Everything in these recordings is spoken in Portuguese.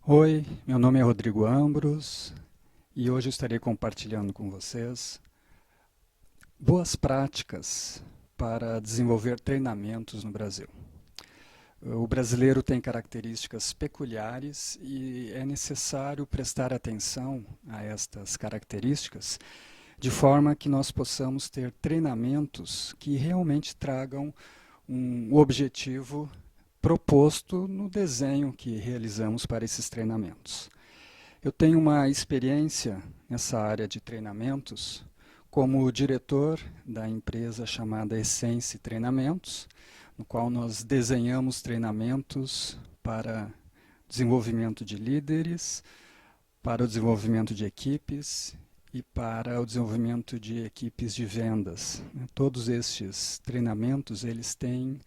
Oi, meu nome é Rodrigo Ambros e hoje eu estarei compartilhando com vocês boas práticas para desenvolver treinamentos no Brasil. O brasileiro tem características peculiares e é necessário prestar atenção a estas características de forma que nós possamos ter treinamentos que realmente tragam um objetivo proposto no desenho que realizamos para esses treinamentos. Eu tenho uma experiência nessa área de treinamentos como diretor da empresa chamada Essence Treinamentos, no qual nós desenhamos treinamentos para desenvolvimento de líderes, para o desenvolvimento de equipes e para o desenvolvimento de equipes de vendas. Todos estes treinamentos eles têm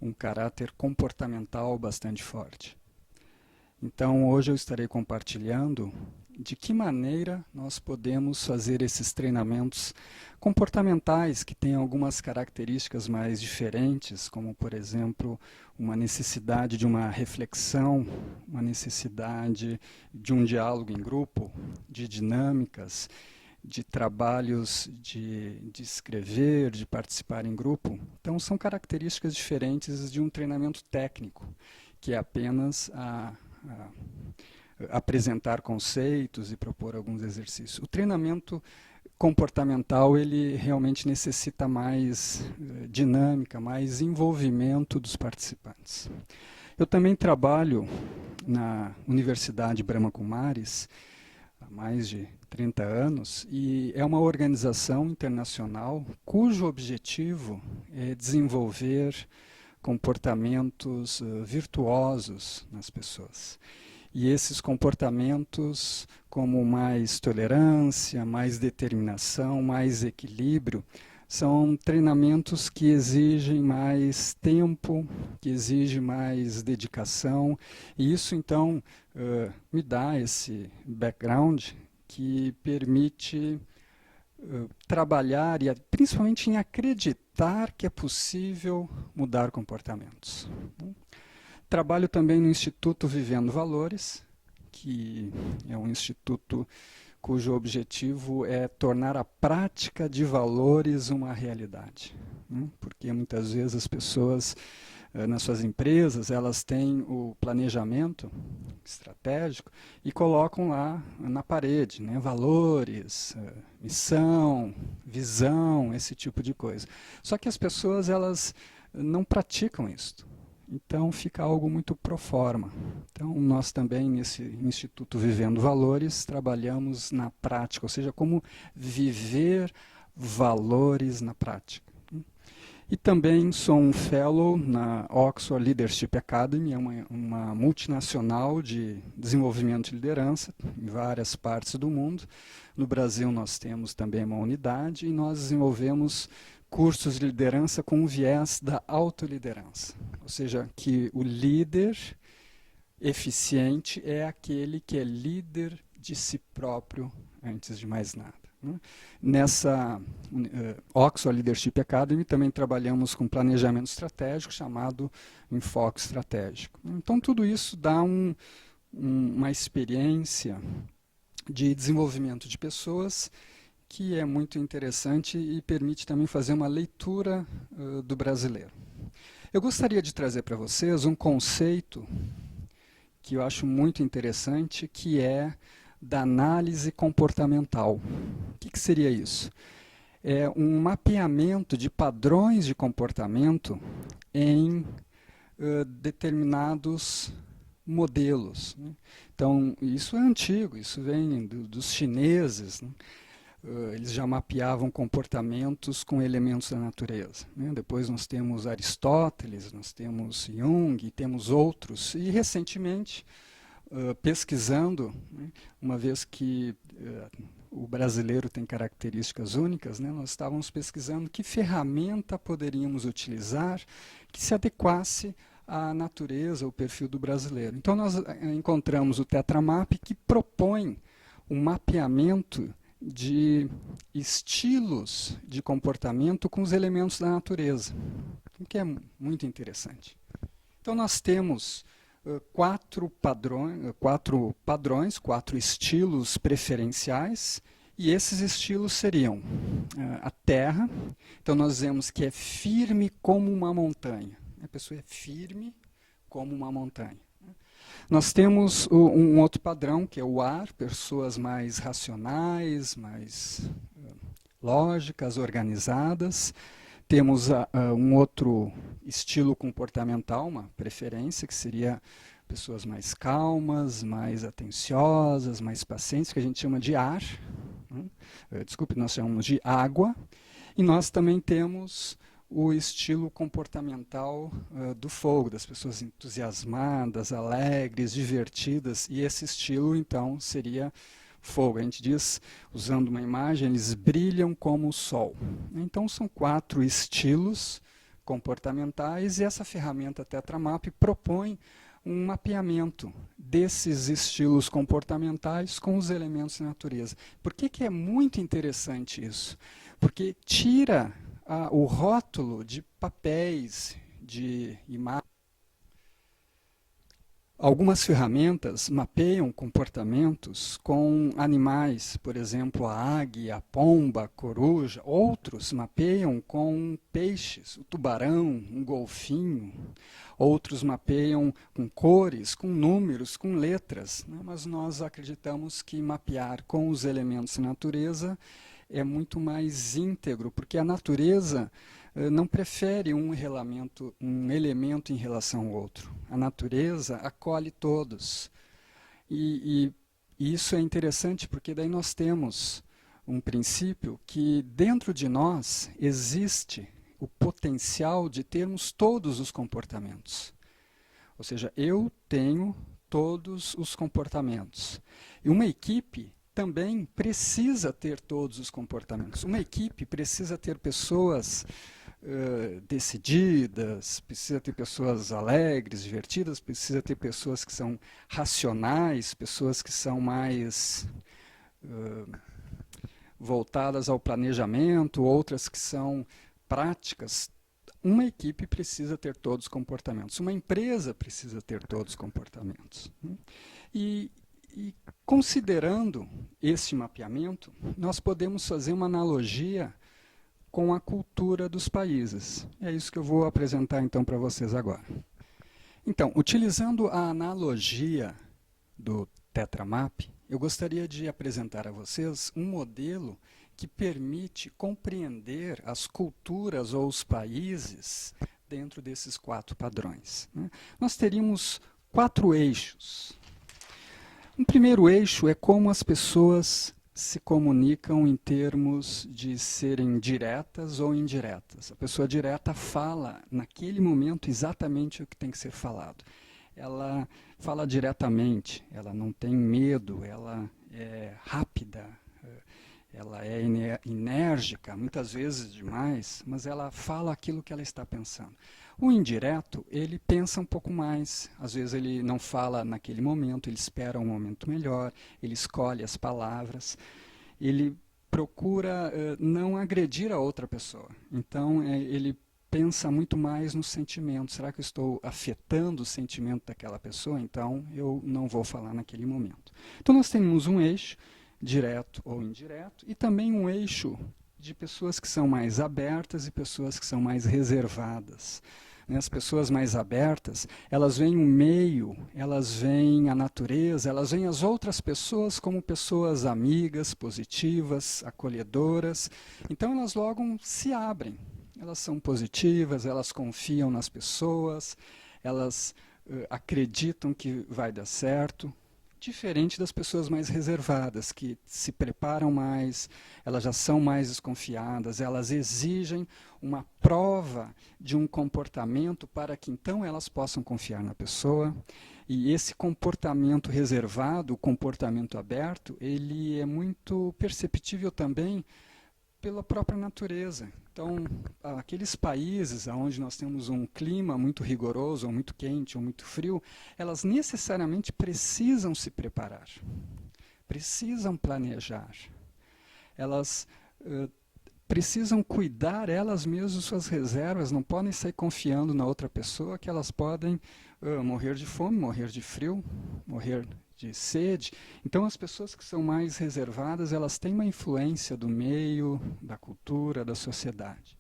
um caráter comportamental bastante forte. Então, hoje eu estarei compartilhando de que maneira nós podemos fazer esses treinamentos comportamentais que têm algumas características mais diferentes, como, por exemplo, uma necessidade de uma reflexão, uma necessidade de um diálogo em grupo, de dinâmicas, de trabalhos de escrever, de participar em grupo. Então, são características diferentes de um treinamento técnico, que é apenas apresentar conceitos e propor alguns exercícios. O treinamento comportamental ele realmente necessita mais dinâmica, mais envolvimento dos participantes. Eu também trabalho na Universidade Brahma Kumaris há mais de 30 anos e é uma organização internacional cujo objetivo é desenvolver comportamentos virtuosos nas pessoas. E esses comportamentos, como mais tolerância, mais determinação, mais equilíbrio, são treinamentos que exigem mais tempo, que exigem mais dedicação, e isso então me dá esse background que permite trabalhar e principalmente em acreditar que é possível mudar comportamentos. Trabalho também no Instituto Vivendo Valores, que é um instituto cujo objetivo é tornar a prática de valores uma realidade. Porque muitas vezes as pessoas, nas suas empresas, elas têm o planejamento estratégico e colocam lá na parede, né, valores, missão, visão, esse tipo de coisa. Só que as pessoas elas não praticam isso. Então fica algo muito pro forma. Então nós também nesse Instituto Vivendo Valores trabalhamos na prática, ou seja, como viver valores na prática. E também sou um fellow na Oxford Leadership Academy, é uma multinacional de desenvolvimento de liderança em várias partes do mundo. No Brasil nós temos também uma unidade e nós desenvolvemos cursos de liderança com o viés da autoliderança. Ou seja, que o líder eficiente é aquele que é líder de si próprio antes de mais nada. Nessa Oxford Leadership Academy também trabalhamos com planejamento estratégico chamado enfoque estratégico. Então tudo isso dá uma experiência de desenvolvimento de pessoas que é muito interessante e permite também fazer uma leitura do brasileiro. Eu gostaria de trazer para vocês um conceito que eu acho muito interessante, que é da análise comportamental. O que seria isso? É um mapeamento de padrões de comportamento em determinados modelos. Então, isso é antigo, isso vem dos chineses, eles já mapeavam comportamentos com elementos da natureza. Depois nós temos Aristóteles, nós temos Jung, temos outros. E recentemente, pesquisando, uma vez que o brasileiro tem características únicas, nós estávamos pesquisando que ferramenta poderíamos utilizar que se adequasse à natureza, ao perfil do brasileiro. Então nós encontramos o Tetramap, que propõe um mapeamento de estilos de comportamento com os elementos da natureza, o que é muito interessante. Então nós temos quatro estilos preferenciais, e esses estilos seriam a terra. Então nós vemos que é firme como uma montanha. A pessoa é firme como uma montanha. Nós temos um outro padrão, que é o ar, pessoas mais racionais, mais lógicas, organizadas. Temos um outro estilo comportamental, uma preferência, que seria pessoas mais calmas, mais atenciosas, mais pacientes, que a gente chama de ar. Desculpe, nós chamamos de água. E nós também temos o estilo comportamental do fogo, das pessoas entusiasmadas, alegres, divertidas. E esse estilo, então, seria fogo. A gente diz, usando uma imagem, eles brilham como o sol. Então, são 4 estilos comportamentais, e essa ferramenta Tetramap propõe um mapeamento desses estilos comportamentais com os elementos da natureza. Por que é muito interessante isso? Porque tira o rótulo de papéis, de imagens. Algumas ferramentas mapeiam comportamentos com animais, por exemplo, a águia, a pomba, a coruja. Outros mapeiam com peixes, o tubarão, um golfinho. Outros mapeiam com cores, com números, com letras. Mas nós acreditamos que mapear com os elementos da natureza é muito mais íntegro, porque a natureza não prefere um elemento em relação ao outro. A natureza acolhe todos. E isso é interessante, porque daí nós temos um princípio que dentro de nós existe o potencial de termos todos os comportamentos. Ou seja, eu tenho todos os comportamentos. E uma equipe também precisa ter todos os comportamentos. Uma equipe precisa ter pessoas decididas, precisa ter pessoas alegres, divertidas, precisa ter pessoas que são racionais, pessoas que são mais voltadas ao planejamento, outras que são práticas. Uma equipe precisa ter todos os comportamentos. Uma empresa precisa ter todos os comportamentos. E considerando esse mapeamento, nós podemos fazer uma analogia com a cultura dos países. É isso que eu vou apresentar então para vocês agora. Então, utilizando a analogia do Tetramap, eu gostaria de apresentar a vocês um modelo que permite compreender as culturas ou os países dentro desses 4 padrões. Nós teríamos 4 eixos. Um primeiro eixo é como as pessoas se comunicam em termos de serem diretas ou indiretas. A pessoa direta fala, naquele momento, exatamente o que tem que ser falado. Ela fala diretamente, ela não tem medo, ela é rápida, ela é enérgica, muitas vezes demais, mas ela fala aquilo que ela está pensando. O indireto, ele pensa um pouco mais, às vezes ele não fala naquele momento, ele espera um momento melhor, ele escolhe as palavras, ele procura não agredir a outra pessoa. Então, ele pensa muito mais no sentimento. Será que eu estou afetando o sentimento daquela pessoa? Então, eu não vou falar naquele momento. Então, nós temos um eixo, direto ou indireto, e também um eixo de pessoas que são mais abertas e pessoas que são mais reservadas. As pessoas mais abertas, elas veem o meio, elas veem a natureza, elas veem as outras pessoas como pessoas amigas, positivas, acolhedoras. Então elas logo se abrem. Elas são positivas, elas confiam nas pessoas, elas acreditam que vai dar certo. Diferente das pessoas mais reservadas, que se preparam mais, elas já são mais desconfiadas, elas exigem uma prova de um comportamento para que então elas possam confiar na pessoa. E esse comportamento reservado, o comportamento aberto, ele é muito perceptível também pela própria natureza. Então, aqueles países onde nós temos um clima muito rigoroso, ou muito quente, ou muito frio, elas necessariamente precisam se preparar, precisam planejar. Elas precisam cuidar elas mesmas de suas reservas, não podem sair confiando na outra pessoa que elas podem morrer de fome, morrer de frio, morrer de sede. Então, as pessoas que são mais reservadas, elas têm uma influência do meio, da cultura, da sociedade.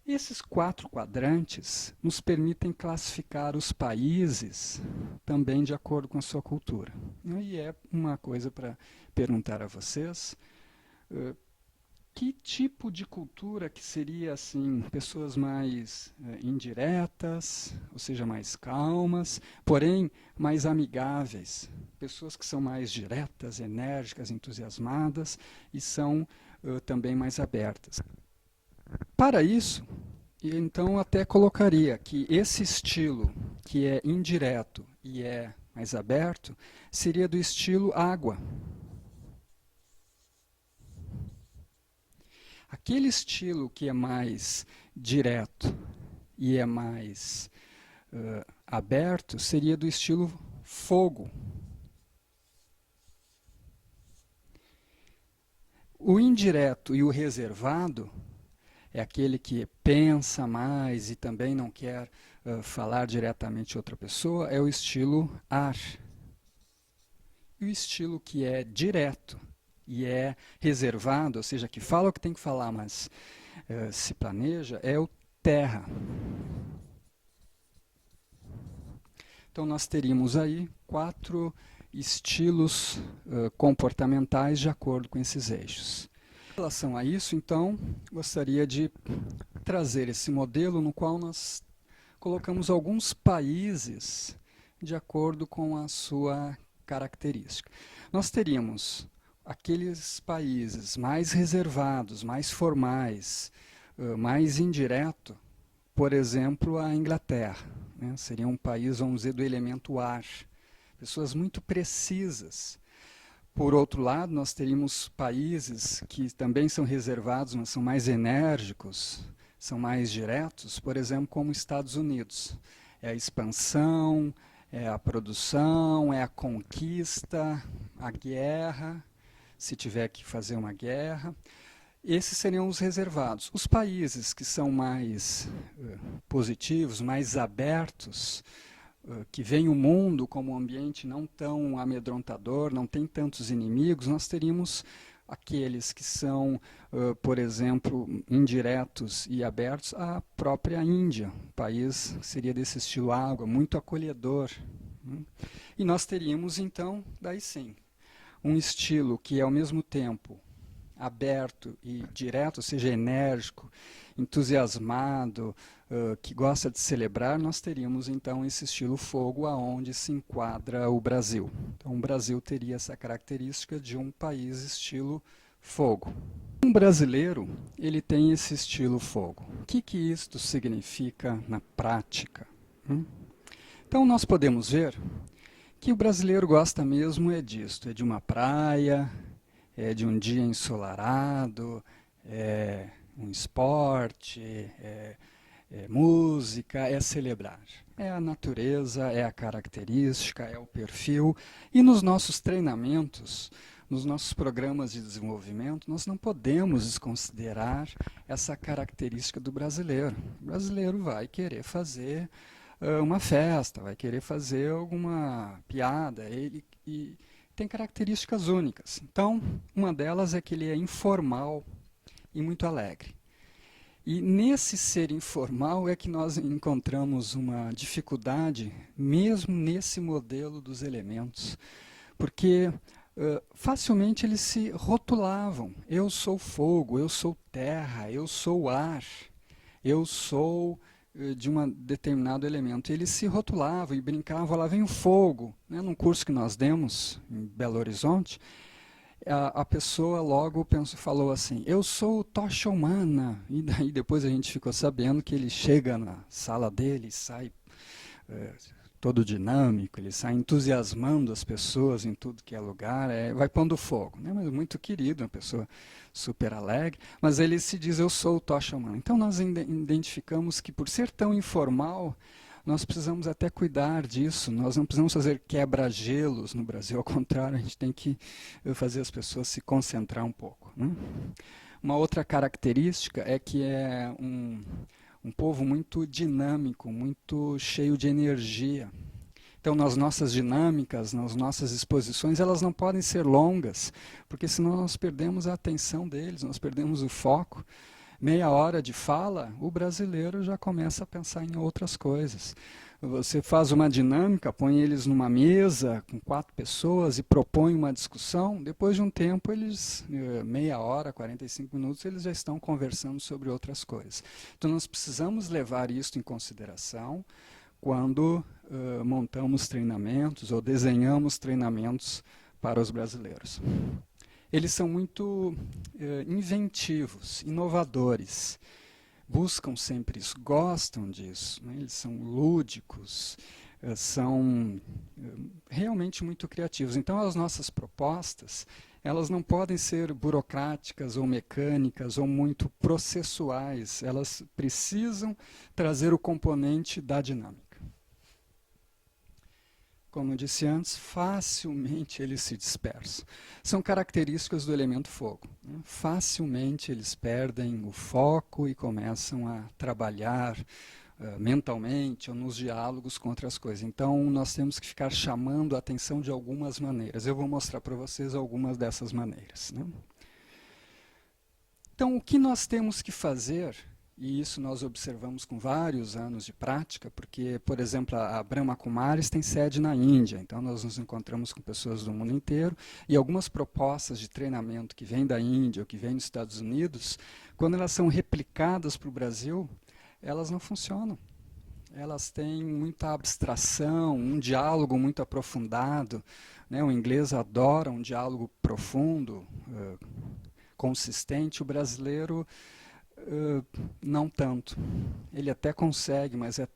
Esses 4 quadrantes nos permitem classificar os países também de acordo com a sua cultura. E é uma coisa para perguntar a vocês, que tipo de cultura que seria assim, pessoas mais indiretas, ou seja, mais calmas, porém mais amigáveis, pessoas que são mais diretas, enérgicas, entusiasmadas e são também mais abertas. Para isso, então até colocaria que esse estilo que é indireto e é mais aberto seria do estilo água. Aquele estilo que é mais direto e é mais aberto seria do estilo fogo. O indireto e o reservado é aquele que pensa mais e também não quer falar diretamente a outra pessoa, é o estilo ar. E o estilo que é direto e é reservado, ou seja, que fala o que tem que falar, mas se planeja, é o terra. Então nós teríamos aí 4 estilos comportamentais de acordo com esses eixos. Em relação a isso, então, gostaria de trazer esse modelo no qual nós colocamos alguns países de acordo com a sua característica. Nós teríamos aqueles países mais reservados, mais formais, mais indireto, por exemplo, a Inglaterra, né? Seria um país, vamos dizer, do elemento ar. Pessoas muito precisas. Por outro lado, nós teríamos países que também são reservados, mas são mais enérgicos, são mais diretos, por exemplo, como Estados Unidos. É a expansão, é a produção, é a conquista, a guerra, se tiver que fazer uma guerra. Esses seriam os reservados. Os países que são mais positivos, mais abertos, que veem o mundo como um ambiente não tão amedrontador, não tem tantos inimigos, nós teríamos aqueles que são, por exemplo, indiretos e abertos, a própria Índia, um país que seria desse estilo água, muito acolhedor. E nós teríamos, então, daí sim, um estilo que é ao mesmo tempo aberto e direto, ou seja, enérgico, entusiasmado, que gosta de celebrar, nós teríamos então esse estilo fogo aonde se enquadra o Brasil. Então o Brasil teria essa característica de um país estilo fogo. Um brasileiro, ele tem esse estilo fogo. O que isto significa na prática? Então nós podemos ver que o brasileiro gosta mesmo disto, é de uma praia, é de um dia ensolarado, é um esporte, é música, é celebrar. É a natureza, é a característica, é o perfil. E nos nossos treinamentos, nos nossos programas de desenvolvimento, nós não podemos desconsiderar essa característica do brasileiro. O brasileiro vai querer fazer uma festa, vai querer fazer alguma piada, e tem características únicas. Então, uma delas é que ele é informal e muito alegre. E nesse ser informal é que nós encontramos uma dificuldade, mesmo nesse modelo dos elementos, porque facilmente eles se rotulavam. Eu sou fogo, eu sou terra, eu sou ar, eu sou de um determinado elemento. Eles se rotulavam e brincavam, lá vem o fogo. Né? Num curso que nós demos em Belo Horizonte, a pessoa logo falou assim, eu sou o Tocha Humana. E daí depois a gente ficou sabendo que ele chega na sala dele e sai todo dinâmico, ele sai entusiasmando as pessoas em tudo que é lugar, vai pondo fogo. Né? Mas muito querido, uma pessoa super alegre, mas ele se diz, eu sou o Tocha Humana. Então nós identificamos que por ser tão informal, nós precisamos até cuidar disso, nós não precisamos fazer quebra-gelos no Brasil, ao contrário, a gente tem que fazer as pessoas se concentrar um pouco. Né? Uma outra característica é que é um povo muito dinâmico, muito cheio de energia. Então, nas nossas dinâmicas, nas nossas exposições, elas não podem ser longas, porque senão nós perdemos a atenção deles, nós perdemos o foco. Meia hora de fala, o brasileiro já começa a pensar em outras coisas. Você faz uma dinâmica, põe eles numa mesa com 4 pessoas e propõe uma discussão, depois de um tempo, eles, meia hora, 45 minutos, eles já estão conversando sobre outras coisas. Então, nós precisamos levar isso em consideração quando montamos treinamentos ou desenhamos treinamentos para os brasileiros. Eles são muito inventivos, inovadores, buscam sempre isso, gostam disso, né? Eles são lúdicos, são realmente muito criativos. Então, as nossas propostas, elas não podem ser burocráticas ou mecânicas ou muito processuais, elas precisam trazer o componente da dinâmica. Como eu disse antes, facilmente eles se dispersam. São características do elemento fogo, né? Facilmente eles perdem o foco e começam a trabalhar mentalmente ou nos diálogos com outras coisas. Então, nós temos que ficar chamando a atenção de algumas maneiras. Eu vou mostrar para vocês algumas dessas maneiras, né? Então, o que nós temos que fazer, e isso nós observamos com vários anos de prática, porque, por exemplo, a Brahma Kumaris tem sede na Índia, então nós nos encontramos com pessoas do mundo inteiro, e algumas propostas de treinamento que vêm da Índia ou que vêm dos Estados Unidos, quando elas são replicadas para o Brasil, elas não funcionam. Elas têm muita abstração, um diálogo muito aprofundado, né? O inglês adora um diálogo profundo, consistente. O brasileiro não tanto. Ele até consegue, mas é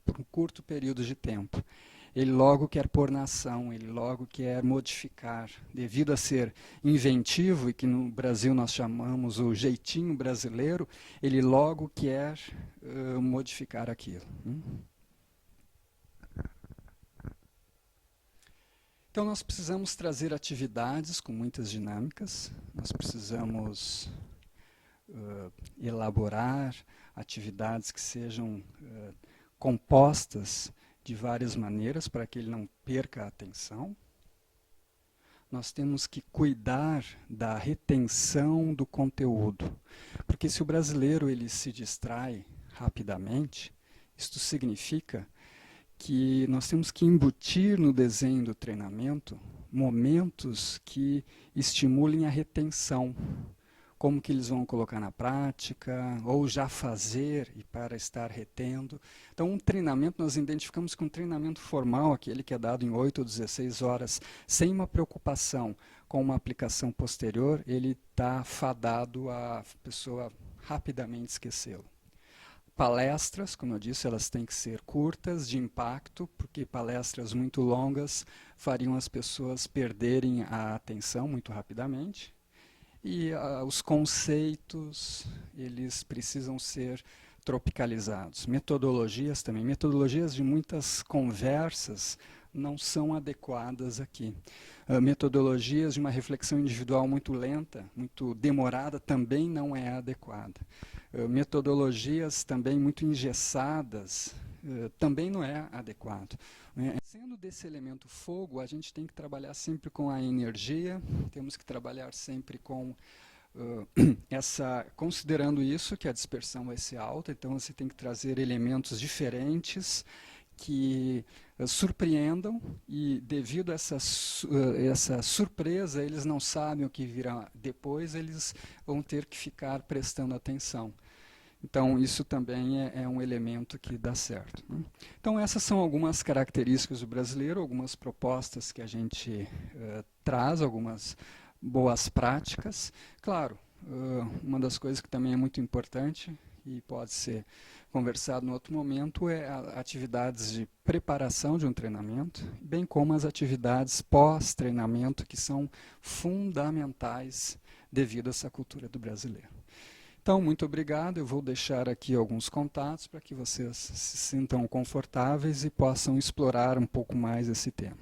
por um curto período de tempo. Ele logo quer pôr na ação, ele logo quer modificar. Devido a ser inventivo, e que no Brasil nós chamamos o jeitinho brasileiro, ele logo quer modificar aquilo. Então nós precisamos trazer atividades com muitas dinâmicas, nós precisamos elaborar atividades que sejam compostas de várias maneiras para que ele não perca a atenção. Nós temos que cuidar da retenção do conteúdo, porque se o brasileiro ele se distrai rapidamente, isto significa que nós temos que embutir no desenho do treinamento momentos que estimulem a retenção. Como que eles vão colocar na prática, ou já fazer e para estar retendo. Então, um treinamento, nós identificamos que um treinamento formal, aquele que é dado em 8 ou 16 horas, sem uma preocupação com uma aplicação posterior, ele está fadado a pessoa rapidamente esquecê-lo. Palestras, como eu disse, elas têm que ser curtas, de impacto, porque palestras muito longas fariam as pessoas perderem a atenção muito rapidamente. E os conceitos, eles precisam ser tropicalizados. Metodologias também. Metodologias de muitas conversas não são adequadas aqui. Metodologias de uma reflexão individual muito lenta, muito demorada, também não é adequada. Metodologias também muito engessadas, também não é adequado. Sendo desse elemento fogo, a gente tem que trabalhar sempre com a energia, temos que trabalhar sempre com considerando isso, que a dispersão vai ser alta, então você tem que trazer elementos diferentes que surpreendam, e devido a essa surpresa, eles não sabem o que virá depois, eles vão ter que ficar prestando atenção. Então, isso também é um elemento que dá certo, né? Então, essas são algumas características do brasileiro, algumas propostas que a gente traz, algumas boas práticas. Claro, uma das coisas que também é muito importante e pode ser conversado em outro momento é atividades de preparação de um treinamento, bem como as atividades pós-treinamento, que são fundamentais devido a essa cultura do brasileiro. Então, muito obrigado. Eu vou deixar aqui alguns contatos para que vocês se sintam confortáveis e possam explorar um pouco mais esse tema.